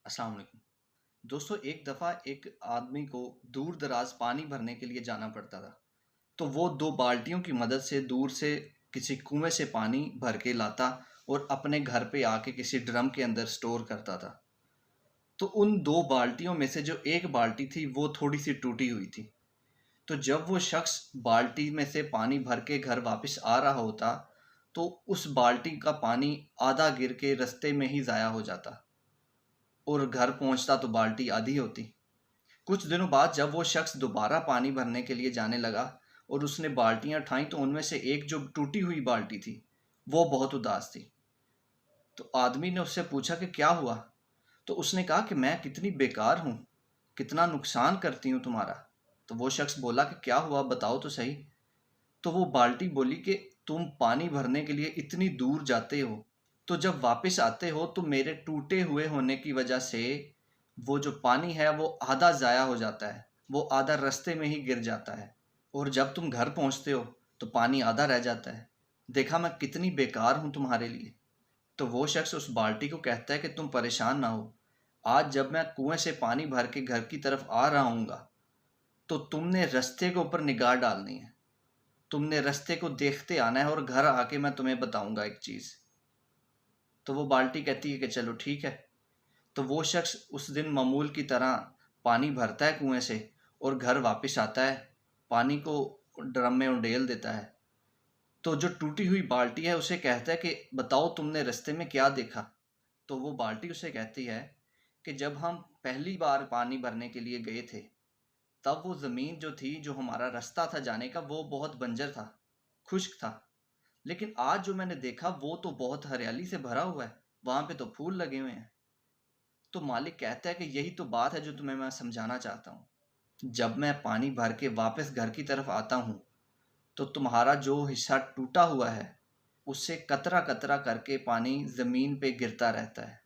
अस्सलाम वालेकुम। दोस्तों, एक दफ़ा एक आदमी को दूर दराज पानी भरने के लिए जाना पड़ता था। तो वो दो बाल्टियों की मदद से दूर से किसी कुएं से पानी भर के लाता और अपने घर पे आके किसी ड्रम के अंदर स्टोर करता था। तो उन दो बाल्टियों में से जो एक बाल्टी थी वो थोड़ी सी टूटी हुई थी। तो जब वो शख्स बाल्टी में से पानी भर के घर वापस आ रहा होता, तो उस बाल्टी का पानी आधा गिर के रास्ते में ही ज़ाया हो जाता और घर पहुंचता तो बाल्टी आधी होती। कुछ दिनों बाद जब वो शख्स दोबारा पानी भरने के लिए जाने लगा और उसने बाल्टियां उठाई, तो उनमें से एक जो टूटी हुई बाल्टी थी वो बहुत उदास थी। तो आदमी ने उससे पूछा कि क्या हुआ। तो उसने कहा कि मैं कितनी बेकार हूँ, कितना नुकसान करती हूँ तुम्हारा। तो वो शख्स बोला कि क्या हुआ, बताओ तो सही। तो वो बाल्टी बोली कि तुम पानी भरने के लिए इतनी दूर जाते हो, तो जब वापस आते हो तो मेरे टूटे हुए होने की वजह से वो जो पानी है वो आधा ज़ाया हो जाता है, वो आधा रास्ते में ही गिर जाता है। और जब तुम घर पहुंचते हो तो पानी आधा रह जाता है। देखा मैं कितनी बेकार हूँ तुम्हारे लिए। तो वो शख्स उस बाल्टी को कहता है कि तुम परेशान ना हो, आज जब मैं कुएं से पानी भर के घर की तरफ आ रहा हूँगा, तो तुमने रास्ते के ऊपर निगाह डालनी है, तुमने रास्ते को देखते आना है और घर आके मैं तुम्हें बताऊंगा एक चीज़। तो वो बाल्टी कहती है कि चलो ठीक है। तो वो शख्स उस दिन मामूल की तरह पानी भरता है कुएं से और घर वापस आता है, पानी को ड्रम में उंडेल देता है। तो जो टूटी हुई बाल्टी है उसे कहता है कि बताओ तुमने रास्ते में क्या देखा। तो वो बाल्टी उसे कहती है कि जब हम पहली बार पानी भरने के लिए गए थे, तब वो ज़मीन जो थी, जो हमारा रास्ता था जाने का, वो बहुत बंजर था, खुश्क था। लेकिन आज जो मैंने देखा वो तो बहुत हरियाली से भरा हुआ है, वहां पे तो फूल लगे हुए हैं। तो मालिक कहता है कि यही तो बात है जो तुम्हें मैं समझाना चाहता हूँ। जब मैं पानी भर के वापस घर की तरफ आता हूँ, तो तुम्हारा जो हिस्सा टूटा हुआ है उससे कतरा कतरा करके पानी ज़मीन पे गिरता रहता है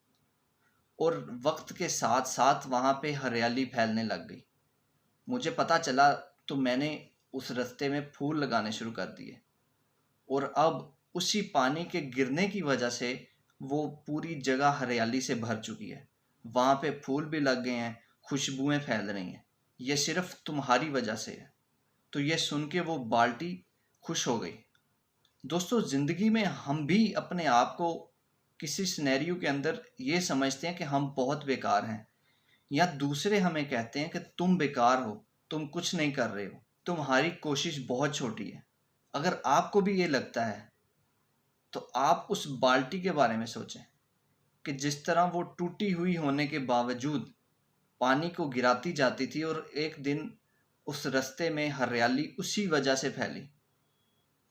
और वक्त के साथ साथ वहाँ पे हरियाली फैलने लग गई। मुझे पता चला तो मैंने उस रास्ते में फूल लगाने शुरू कर दिए और अब उसी पानी के गिरने की वजह से वो पूरी जगह हरियाली से भर चुकी है। वहाँ पे फूल भी लग गए हैं, खुशबुएं फैल रही हैं। ये सिर्फ तुम्हारी वजह से है। तो ये सुन के वो बाल्टी खुश हो गई। दोस्तों, ज़िंदगी में हम भी अपने आप को किसी सिनेरियो के अंदर ये समझते हैं कि हम बहुत बेकार हैं, या दूसरे हमें कहते हैं कि तुम बेकार हो, तुम कुछ नहीं कर रहे हो, तुम्हारी कोशिश बहुत छोटी है। अगर आपको भी ये लगता है तो आप उस बाल्टी के बारे में सोचें कि जिस तरह वो टूटी हुई होने के बावजूद पानी को गिराती जाती थी और एक दिन उस रास्ते में हरियाली उसी वजह से फैली।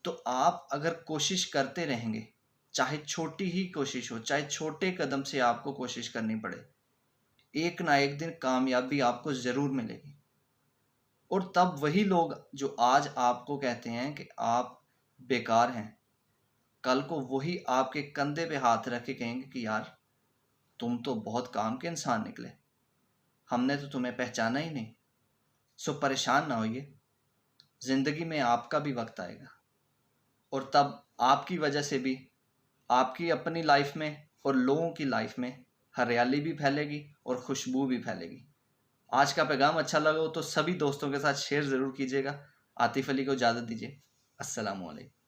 तो आप अगर कोशिश करते रहेंगे, चाहे छोटी ही कोशिश हो, चाहे छोटे कदम से आपको कोशिश करनी पड़े, एक ना एक दिन कामयाबी आपको ज़रूर मिलेगी। और तब वही लोग जो आज आपको कहते हैं कि आप बेकार हैं, कल को वही आपके कंधे पे हाथ रख के कहेंगे कि यार, तुम तो बहुत काम के इंसान निकले, हमने तो तुम्हें पहचाना ही नहीं। सो परेशान ना होइए, ज़िंदगी में आपका भी वक्त आएगा और तब आपकी वजह से भी आपकी अपनी लाइफ में और लोगों की लाइफ में हरियाली भी फैलेगी और खुशबू भी फैलेगी। आज का पैगाम अच्छा लगा हो तो सभी दोस्तों के साथ शेयर ज़रूर कीजिएगा। आतिफ अली को इजाज़त दीजिए। अस्सलाम वालेकुम।